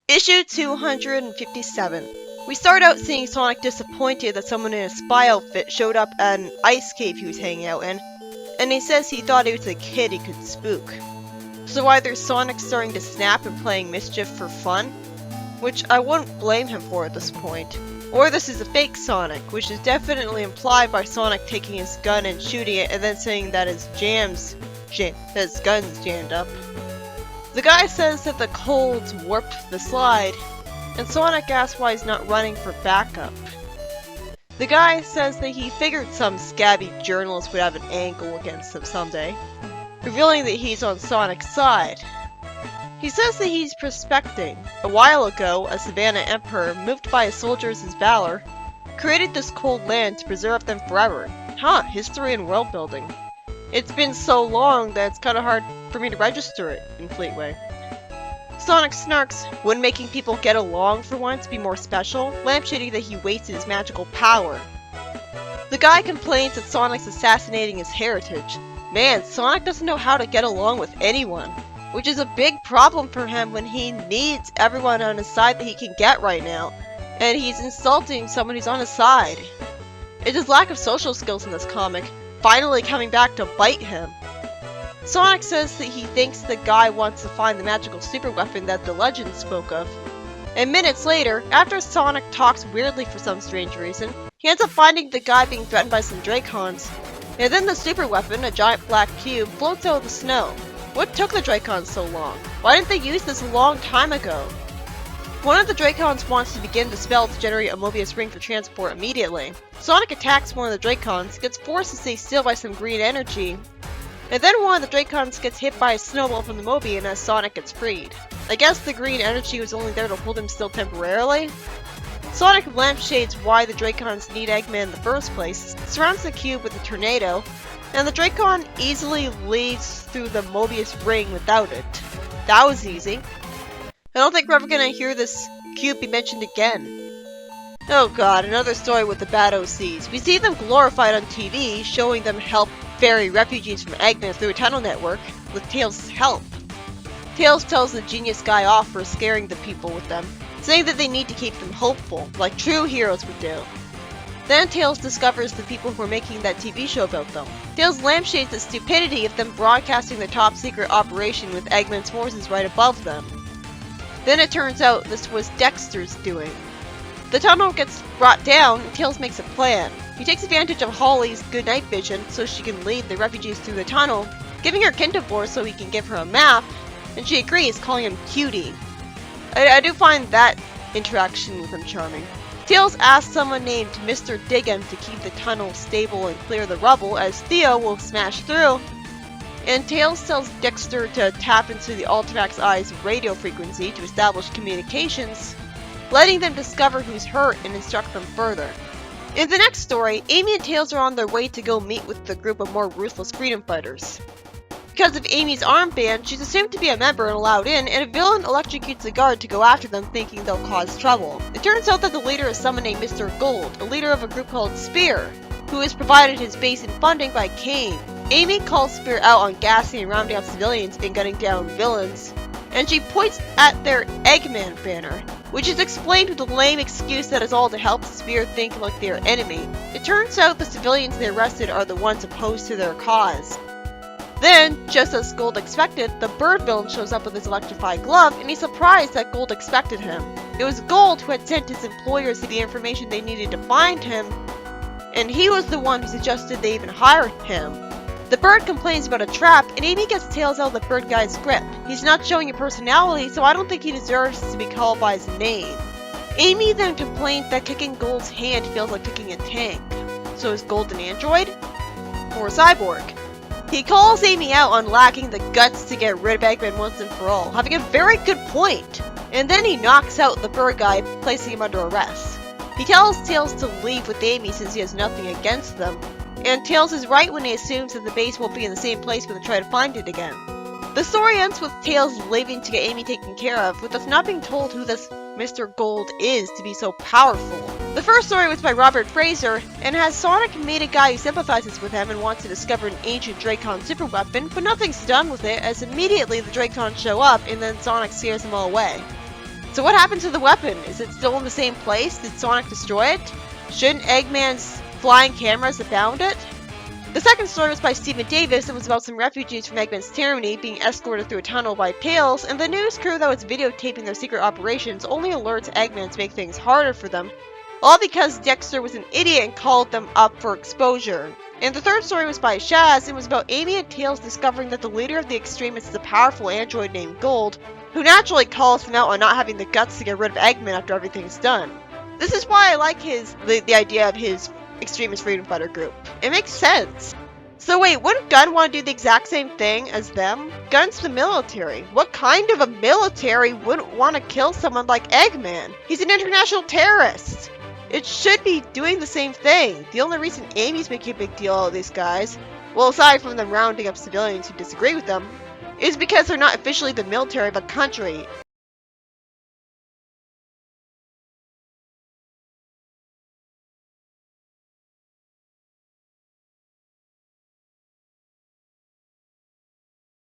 Issue 257. We start out seeing Sonic disappointed that someone in a spy outfit showed up at an ice cave he was hanging out in, and he says he thought he was a kid he could spook. So either Sonic's starting to snap and playing mischief for fun, which I wouldn't blame him for at this point, or this is a fake Sonic, which is definitely implied by Sonic taking his gun and shooting it and then saying that his gun's jammed up. The guy says that the colds warped the slide, and Sonic asks why he's not running for backup. The guy says that he figured some scabby journalist would have an angle against him someday, revealing that he's on Sonic's side. He says that he's prospecting. A while ago, a Savannah Emperor, moved by his soldiers' valor, created this cold land to preserve them forever. History and world building. It's been so long that it's kinda hard for me to register it in Fleetway. Sonic snarks, wouldn't making people get along for once be more special, lampshading that he wasted his magical power. The guy complains that Sonic's assassinating his heritage. Man, Sonic doesn't know how to get along with anyone, which is a big problem for him when he needs everyone on his side that he can get right now, and he's insulting someone who's on his side. It's his lack of social skills in this comic finally coming back to bite him. Sonic says that he thinks the guy wants to find the magical super weapon that the legend spoke of. And minutes later, after Sonic talks weirdly for some strange reason, he ends up finding the guy being threatened by some Dracons. And then the super weapon, a giant black cube, floats out of the snow. What took the Dracons so long? Why didn't they use this a long time ago? One of the Dracons wants to begin the spell to generate a Mobius ring for transport immediately. Sonic attacks one of the Dracons, gets forced to stay still by some green energy, and then one of the Dracons gets hit by a snowball from the Mobian as Sonic gets freed. I guess the green energy was only there to hold him still temporarily? Sonic lampshades why the Dracons need Eggman in the first place, surrounds the cube with a tornado, and the Dracon easily leads through the Mobius ring without it. That was easy. I don't think we're ever gonna hear this cube be mentioned again. Oh god, another story with the bad OCs. We see them glorified on TV, showing them help ferry refugees from Eggman through a tunnel network, with Tails' help. Tails tells the genius guy off for scaring the people with them, saying that they need to keep them hopeful, like true heroes would do. Then Tails discovers the people who are making that TV show about them. Tails lampshades the stupidity of them broadcasting the top secret operation with Eggman's forces right above them. Then it turns out this was Dexter's doing. The tunnel gets brought down and Tails makes a plan. He takes advantage of Holly's good night vision so she can lead the refugees through the tunnel, giving her Kindabor so he can give her a map, and she agrees, calling him Cutie. I do find that interaction with him charming. Tails asks someone named Mr. Diggum to keep the tunnel stable and clear the rubble as Theo will smash through, and Tails tells Dexter to tap into the Ultimax Eye's radio frequency to establish communications, letting them discover who's hurt and instruct them further. In the next story, Amy and Tails are on their way to go meet with the group of more ruthless freedom fighters. Because of Amy's armband, she's assumed to be a member and allowed in, and a villain electrocutes a guard to go after them thinking they'll cause trouble. It turns out that the leader is someone named Mr. Gold, a leader of a group called Spear, who is provided his base and funding by Kane. Amy calls Spear out on gassing and rounding up civilians and gunning down villains, and she points at their Eggman banner, which is explained with a lame excuse that is all to help Spear think like their enemy. It turns out the civilians they arrested are the ones opposed to their cause. Then, just as Gold expected, the bird villain shows up with his electrified glove, and he's surprised that Gold expected him. It was Gold who had sent his employers the information they needed to find him, and he was the one who suggested they even hire him. The bird complains about a trap, and Amy gets Tails out of the bird guy's grip. He's not showing a personality, so I don't think he deserves to be called by his name. Amy then complains that kicking Gold's hand feels like kicking a tank. So is Gold an android? Or a cyborg? He calls Amy out on lacking the guts to get rid of Eggman once and for all, having a very good point. And then he knocks out the bird guy, placing him under arrest. He tells Tails to leave with Amy since he has nothing against them, and Tails is right when he assumes that the base won't be in the same place when they try to find it again. The story ends with Tails leaving to get Amy taken care of, with us not being told who this Mr. Gold is to be so powerful. The first story was by Robert Fraser, and has Sonic meet a guy who sympathizes with him and wants to discover an ancient Dracon superweapon, but nothing's done with it as immediately the Dracons show up and then Sonic scares them all away. So what happened to the weapon? Is it still in the same place? Did Sonic destroy it? Shouldn't Eggman's flying cameras have found it? The second story was by Stephen Davis and was about some refugees from Eggman's tyranny being escorted through a tunnel by Tails, and the news crew that was videotaping their secret operations only alerts Eggman to make things harder for them, all because Dexter was an idiot and called them up for exposure. And the third story was by Shaz and was about Amy and Tails discovering that the leader of the Extremists is a powerful android named Gold, who naturally calls them out on not having the guts to get rid of Eggman after everything's done. This is why I like the idea of his Extremist Freedom Fighter group. It makes sense. So wait, wouldn't Gunn want to do the exact same thing as them? Gunn's the military. What kind of a military wouldn't want to kill someone like Eggman? He's an international terrorist. It should be doing the same thing. The only reason Amy's making a big deal out of these guys, well aside from them rounding up civilians who disagree with them, is because they're not officially the military of a country.